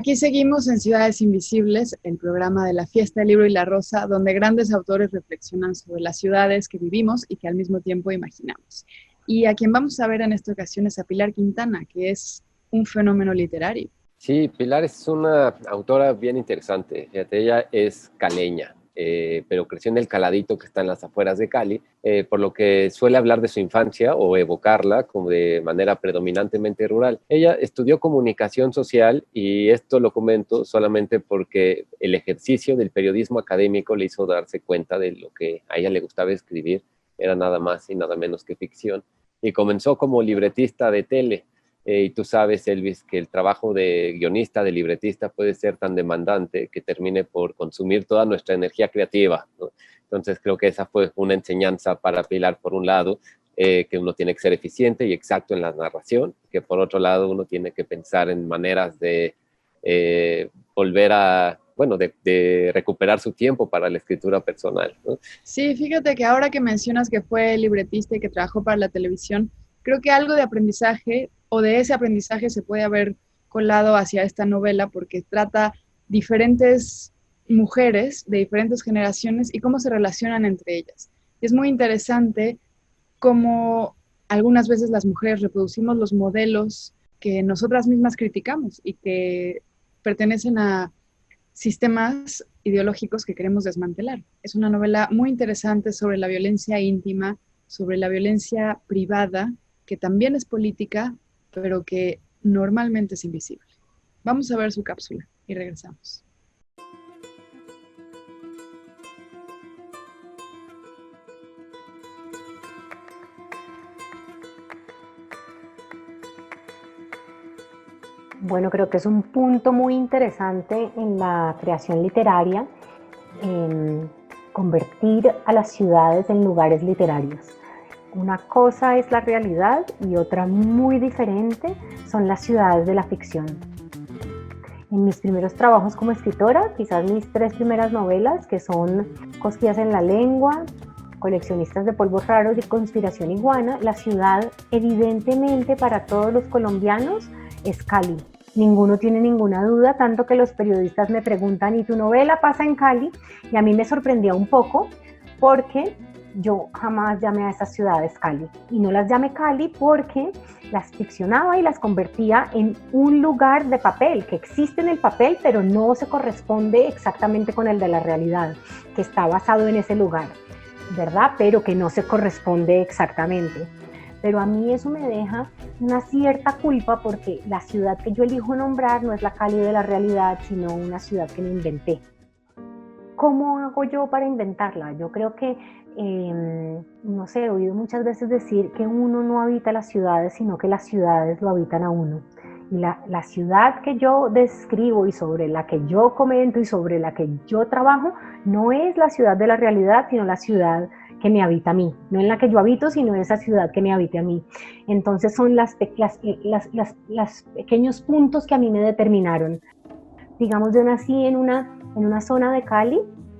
Aquí seguimos en Ciudades Invisibles, el programa de la Fiesta del Libro y la Rosa, donde grandes autores reflexionan sobre las ciudades que vivimos y que al mismo tiempo imaginamos. Y a quien vamos a ver en esta ocasión es a Pilar Quintana, que es un fenómeno literario. Sí, Pilar es una autora bien interesante. Fíjate, ella es caleña, pero creció en el Caladito, que está en las afueras de Cali, por lo que suele hablar de su infancia o evocarla como de manera predominantemente rural. Ella estudió comunicación social y esto lo comento solamente porque el ejercicio del periodismo académico le hizo darse cuenta de lo que a ella le gustaba escribir, era nada más y nada menos que ficción, y comenzó como libretista de tele. Y tú sabes, Elvis, que el trabajo de guionista, de libretista puede ser tan demandante que termine por consumir toda nuestra energía creativa, ¿no? Entonces creo que esa fue una enseñanza para Pilar, por un lado, que uno tiene que ser eficiente y exacto en la narración, que por otro lado uno tiene que pensar en maneras de volver a, bueno, de recuperar su tiempo para la escritura personal, ¿no? Sí, fíjate que ahora que mencionas que fue libretista y que trabajó para la televisión, creo que algo de aprendizaje o de ese aprendizaje se puede haber colado hacia esta novela porque trata diferentes mujeres de diferentes generaciones y cómo se relacionan entre ellas. Y es muy interesante cómo algunas veces las mujeres reproducimos los modelos que nosotras mismas criticamos y que pertenecen a sistemas ideológicos que queremos desmantelar. Es una novela muy interesante sobre la violencia íntima, sobre la violencia privada, que también es política, pero que normalmente es invisible. Vamos a ver su cápsula y regresamos. Bueno, creo que es un punto muy interesante en la creación literaria, en convertir a las ciudades en lugares literarios. Una cosa es la realidad y otra muy diferente son las ciudades de la ficción. En mis primeros trabajos como escritora, quizás mis 3 primeras novelas, que son Cosquillas en la lengua, Coleccionistas de polvos raros y Conspiración iguana, la ciudad evidentemente para todos los colombianos es Cali. Ninguno tiene ninguna duda, tanto que los periodistas me preguntan, ¿y tu novela pasa en Cali? Y a mí me sorprendía un poco porque yo jamás llamé a esas ciudades Cali. Y no las llamé Cali porque las ficcionaba y las convertía en un lugar de papel, que existe en el papel, pero no se corresponde exactamente con el de la realidad, que está basado en ese lugar, ¿verdad? Pero que no se corresponde exactamente. Pero a mí eso me deja una cierta culpa porque la ciudad que yo elijo nombrar no es la Cali de la realidad, sino una ciudad que me inventé. ¿Cómo hago yo para inventarla? Yo creo que, no sé, he oído muchas veces decir que uno no habita las ciudades, sino que las ciudades lo habitan a uno. Y la ciudad que yo describo y sobre la que yo comento y sobre la que yo trabajo no es la ciudad de la realidad, sino la ciudad que me habita a mí, no en la que yo habito, sino esa ciudad que me habite a mí. Entonces son los pequeños puntos que a mí me determinaron. Digamos, yo nací en una zona de Cali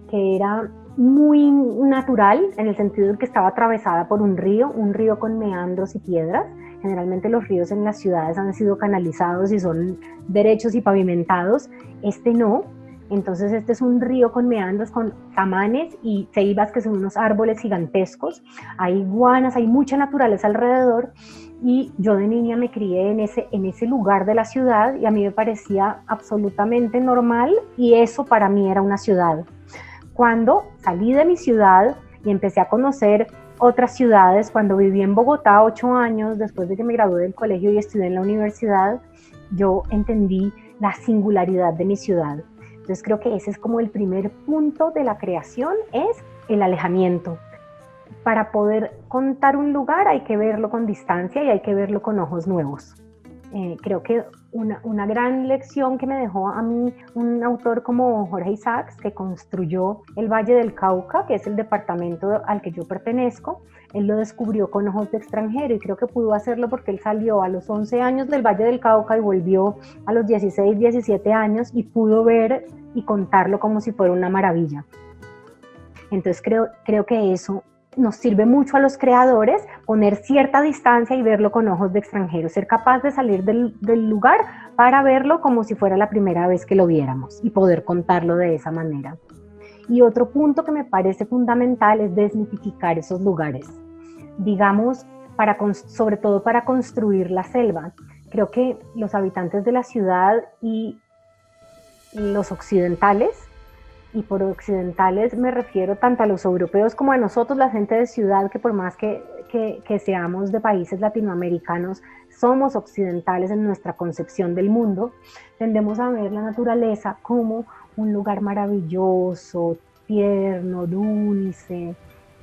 que era muy natural, en el sentido de que estaba atravesada por un río con meandros y piedras. Generalmente los ríos en las ciudades han sido canalizados y son derechos y pavimentados, este no. Entonces este es un río con meandros, con tamanes y ceibas, que son unos árboles gigantescos. Hay iguanas, hay mucha naturaleza alrededor y yo de niña me crié en ese lugar de la ciudad y a mí me parecía absolutamente normal y eso para mí era una ciudad. Cuando salí de mi ciudad y empecé a conocer otras ciudades, cuando viví en Bogotá 8 años, después de que me gradué del colegio y estudié en la universidad, yo entendí la singularidad de mi ciudad. Entonces creo que ese es como el primer punto de la creación, es el alejamiento. Para poder contar un lugar hay que verlo con distancia y hay que verlo con ojos nuevos. Creo que una gran lección que me dejó a mí un autor como Jorge Isaacs, que construyó el Valle del Cauca, que es el departamento al que yo pertenezco, él lo descubrió con ojos de extranjero y creo que pudo hacerlo porque él salió a los 11 años del Valle del Cauca y volvió a los 16, 17 años y pudo ver y contarlo como si fuera una maravilla. Entonces creo que eso nos sirve mucho a los creadores poner cierta distancia y verlo con ojos de extranjero, ser capaz de salir del lugar para verlo como si fuera la primera vez que lo viéramos y poder contarlo de esa manera. Y otro punto que me parece fundamental es desmitificar esos lugares, digamos, sobre todo para construir la selva. Creo que los habitantes de la ciudad y los occidentales, y por occidentales me refiero tanto a los europeos como a nosotros, la gente de ciudad, que por más que seamos de países latinoamericanos, somos occidentales en nuestra concepción del mundo, tendemos a ver la naturaleza como un lugar maravilloso, tierno, dulce,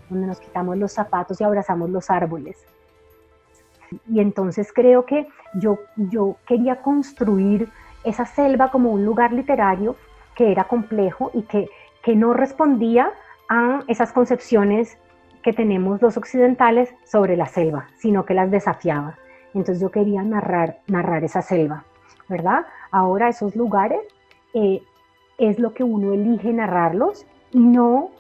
donde nos quitamos los zapatos y abrazamos los árboles. Y entonces creo que yo quería construir esa selva como un lugar literario que era complejo y que no respondía a esas concepciones que tenemos los occidentales sobre la selva, sino que las desafiaba. Entonces yo quería narrar esa selva, ¿verdad? Ahora esos lugares es lo que uno elige narrarlos y no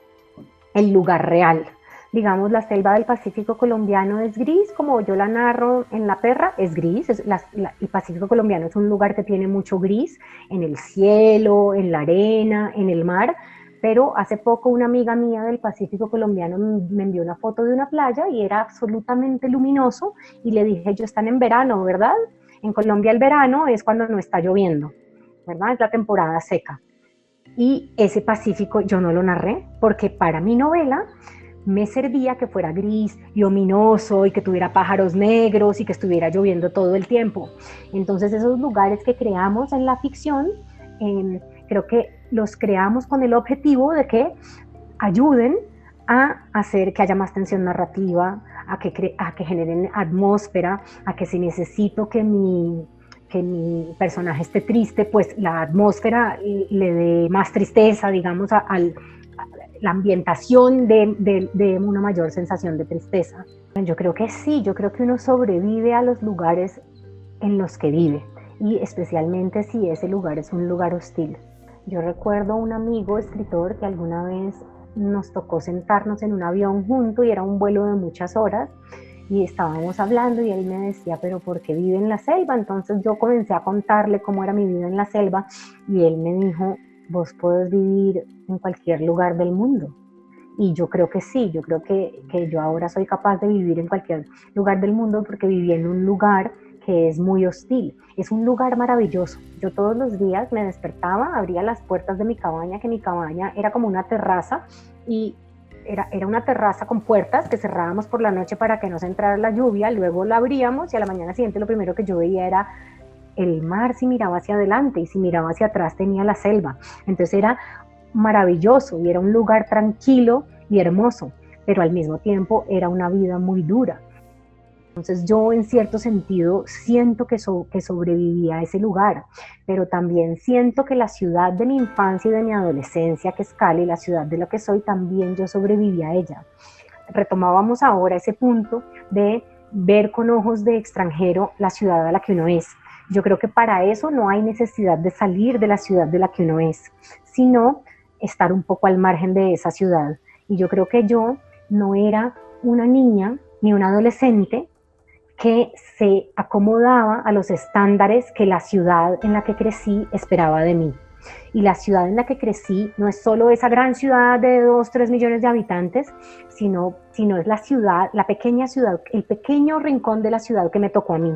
el lugar real. Digamos, la selva del Pacífico colombiano es gris, como yo la narro en La Perra, es gris. El Pacífico colombiano es un lugar que tiene mucho gris en el cielo, en la arena, en el mar, pero hace poco una amiga mía del Pacífico colombiano me envió una foto de una playa y era absolutamente luminoso y le dije, ellos están en verano, ¿verdad? En Colombia el verano es cuando no está lloviendo, ¿verdad? Es la temporada seca. Y ese Pacífico yo no lo narré porque para mi novela me servía que fuera gris y ominoso y que tuviera pájaros negros y que estuviera lloviendo todo el tiempo. Entonces esos lugares que creamos en la ficción, creo que los creamos con el objetivo de que ayuden a hacer que haya más tensión narrativa, a que generen atmósfera, a que si necesito que mi personaje esté triste, pues la atmósfera le dé más tristeza, digamos, la ambientación de una mayor sensación de tristeza. Yo creo que sí, yo creo que uno sobrevive a los lugares en los que vive y especialmente si ese lugar es un lugar hostil. Yo recuerdo un amigo escritor que alguna vez nos tocó sentarnos en un avión juntos y era un vuelo de muchas horas y estábamos hablando y él me decía, pero ¿por qué vive en la selva? Entonces yo comencé a contarle cómo era mi vida en la selva y él me dijo, vos podés vivir en cualquier lugar del mundo. Y yo creo que sí, yo creo que yo ahora soy capaz de vivir en cualquier lugar del mundo porque viví en un lugar que es muy hostil. Es un lugar maravilloso. Yo todos los días me despertaba, abría las puertas de mi cabaña, que mi cabaña era como una terraza y era una terraza con puertas que cerrábamos por la noche para que no se entrara la lluvia, luego la abríamos y a la mañana siguiente lo primero que yo veía era el mar si miraba hacia adelante y si miraba hacia atrás tenía la selva. Entonces era maravilloso y era un lugar tranquilo y hermoso, pero al mismo tiempo era una vida muy dura. Entonces yo en cierto sentido siento que sobreviví a ese lugar, pero también siento que la ciudad de mi infancia y de mi adolescencia, que es Cali, la ciudad de la que soy, también yo sobreviví a ella. Retomábamos ahora ese punto de ver con ojos de extranjero la ciudad a la que uno es. Yo creo que para eso no hay necesidad de salir de la ciudad de la que uno es, sino estar un poco al margen de esa ciudad. Y yo creo que yo no era una niña ni una adolescente que se acomodaba a los estándares que la ciudad en la que crecí esperaba de mí. Y la ciudad en la que crecí no es solo esa gran ciudad de 2-3 millones de habitantes, sino es la ciudad, la pequeña ciudad, el pequeño rincón de la ciudad que me tocó a mí.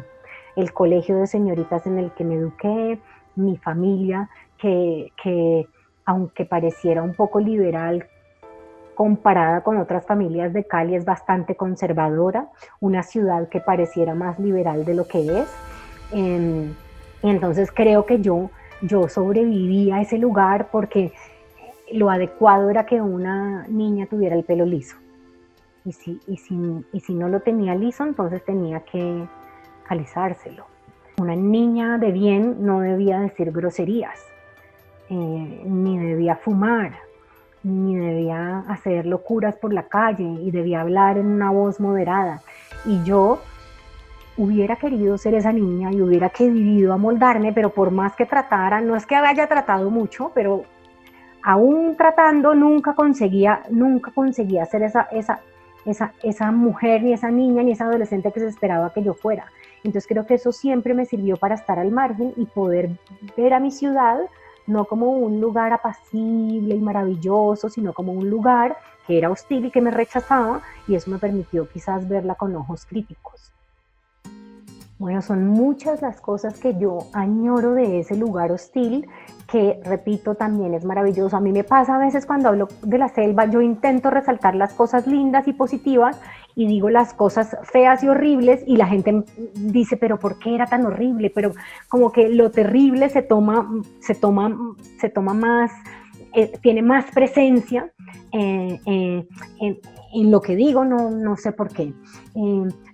El colegio de señoritas en el que me eduqué, mi familia, que aunque pareciera un poco liberal comparada con otras familias de Cali, es bastante conservadora, una ciudad que pareciera más liberal de lo que es. Y entonces creo que yo sobreviví a ese lugar porque lo adecuado era que una niña tuviera el pelo liso. Y si no lo tenía liso, entonces tenía que alisárselo. Una niña de bien no debía decir groserías, ni debía fumar, ni debía hacer locuras por la calle y debía hablar en una voz moderada. Y yo hubiera querido ser esa niña y hubiera querido amoldarme, pero por más que tratara, no es que haya tratado mucho, pero aún tratando nunca conseguía hacer esa mujer, ni esa niña, ni esa adolescente que se esperaba que yo fuera. Entonces creo que eso siempre me sirvió para estar al margen y poder ver a mi ciudad no como un lugar apacible y maravilloso, sino como un lugar que era hostil y que me rechazaba, y eso me permitió quizás verla con ojos críticos. Bueno, son muchas las cosas que yo añoro de ese lugar hostil, que repito, también es maravilloso. A mí me pasa a veces cuando hablo de la selva, yo intento resaltar las cosas lindas y positivas y digo las cosas feas y horribles, y la gente dice, pero ¿por qué era tan horrible? Pero como que lo terrible se toma más, tiene más presencia en lo que digo, no sé por qué.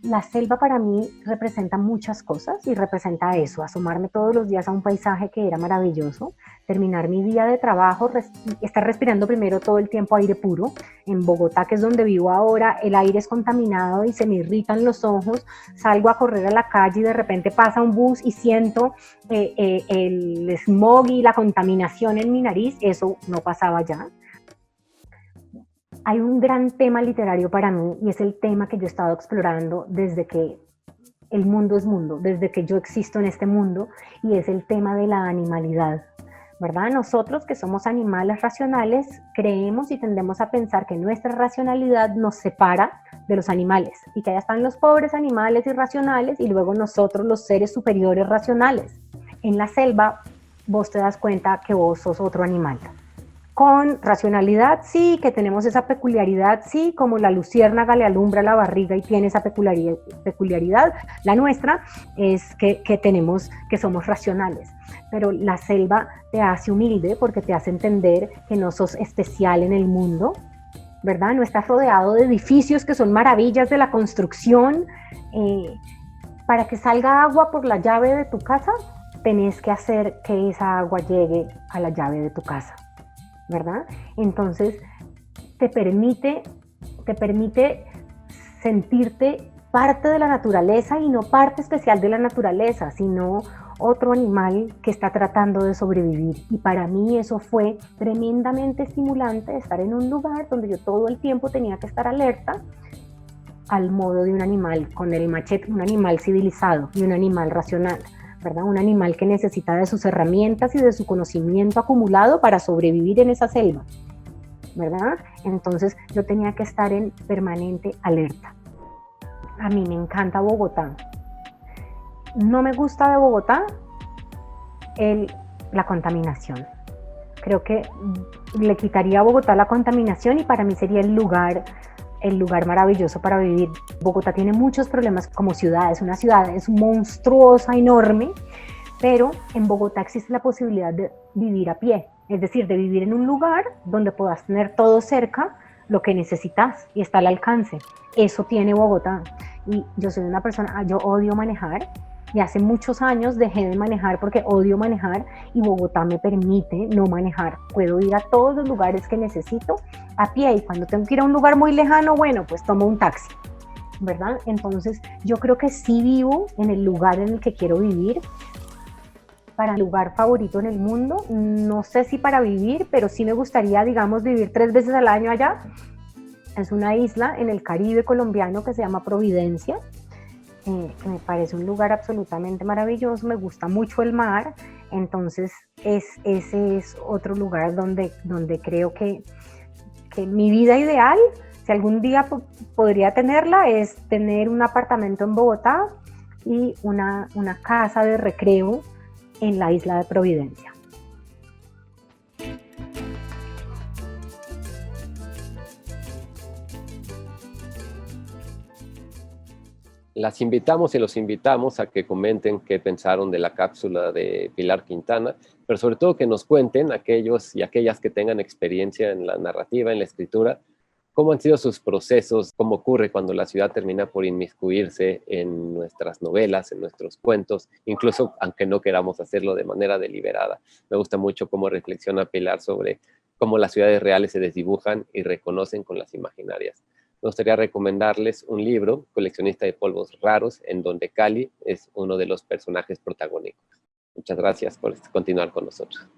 La selva para mí representa muchas cosas, y representa eso, asomarme todos los días a un paisaje que era maravilloso, terminar mi día de trabajo, estar respirando primero todo el tiempo aire puro. En Bogotá, que es donde vivo ahora, el aire es contaminado y se me irritan los ojos, salgo a correr a la calle y de repente pasa un bus y siento el smog y la contaminación en mi nariz. Eso no pasaba ya. Hay un gran tema literario para mí, y es el tema que yo he estado explorando desde que el mundo es mundo, desde que yo existo en este mundo, y es el tema de la animalidad, ¿verdad? Nosotros, que somos animales racionales, creemos y tendemos a pensar que nuestra racionalidad nos separa de los animales, y que allá están los pobres animales irracionales y luego nosotros, los seres superiores racionales. En la selva vos te das cuenta que vos sos otro animal, con racionalidad, sí, que tenemos esa peculiaridad, sí, como la luciérnaga le alumbra la barriga y tiene esa peculiaridad. La nuestra es que somos racionales, pero la selva te hace humilde porque te hace entender que no sos especial en el mundo, ¿verdad? No estás rodeado de edificios que son maravillas de la construcción. Para que salga agua por la llave de tu casa, tenés que hacer que esa agua llegue a la llave de tu casa, ¿verdad? Entonces te permite sentirte parte de la naturaleza, y no parte especial de la naturaleza, sino otro animal que está tratando de sobrevivir. Y para mí eso fue tremendamente estimulante, estar en un lugar donde yo todo el tiempo tenía que estar alerta al modo de un animal, con el machete, un animal civilizado y un animal racional, ¿verdad? Un animal que necesita de sus herramientas y de su conocimiento acumulado para sobrevivir en esa selva, ¿verdad? Entonces yo tenía que estar en permanente alerta. A mí me encanta Bogotá. No me gusta de Bogotá la contaminación. Creo que le quitaría a Bogotá la contaminación, y para mí sería el lugar maravilloso para vivir. Bogotá tiene muchos problemas como ciudad, una ciudad es monstruosa, enorme, pero en Bogotá existe la posibilidad de vivir a pie, es decir, de vivir en un lugar donde puedas tener todo cerca, lo que necesitas, y está al alcance. Eso tiene Bogotá. Y yo soy una persona, yo odio manejar, y hace muchos años dejé de manejar porque odio manejar, y Bogotá me permite no manejar. Puedo ir a todos los lugares que necesito a pie, y cuando tengo que ir a un lugar muy lejano, bueno, pues tomo un taxi, ¿verdad? Entonces yo creo que sí vivo en el lugar en el que quiero vivir. Para mi lugar favorito en el mundo, no sé si para vivir, pero sí me gustaría, digamos, vivir 3 veces al año allá. Es una isla en el Caribe colombiano que se llama Providencia, que me parece un lugar absolutamente maravilloso. Me gusta mucho el mar, entonces ese es otro lugar donde creo que mi vida ideal, si algún día podría tenerla, es tener un apartamento en Bogotá y una casa de recreo en la isla de Providencia. Las invitamos y los invitamos a que comenten qué pensaron de la cápsula de Pilar Quintana, pero sobre todo que nos cuenten, aquellos y aquellas que tengan experiencia en la narrativa, en la escritura, cómo han sido sus procesos, cómo ocurre cuando la ciudad termina por inmiscuirse en nuestras novelas, en nuestros cuentos, incluso aunque no queramos hacerlo de manera deliberada. Me gusta mucho cómo reflexiona Pilar sobre cómo las ciudades reales se desdibujan y reconocen con las imaginarias. Me gustaría recomendarles un libro, Coleccionista de polvos raros, en donde Cali es uno de los personajes protagónicos. Muchas gracias por continuar con nosotros.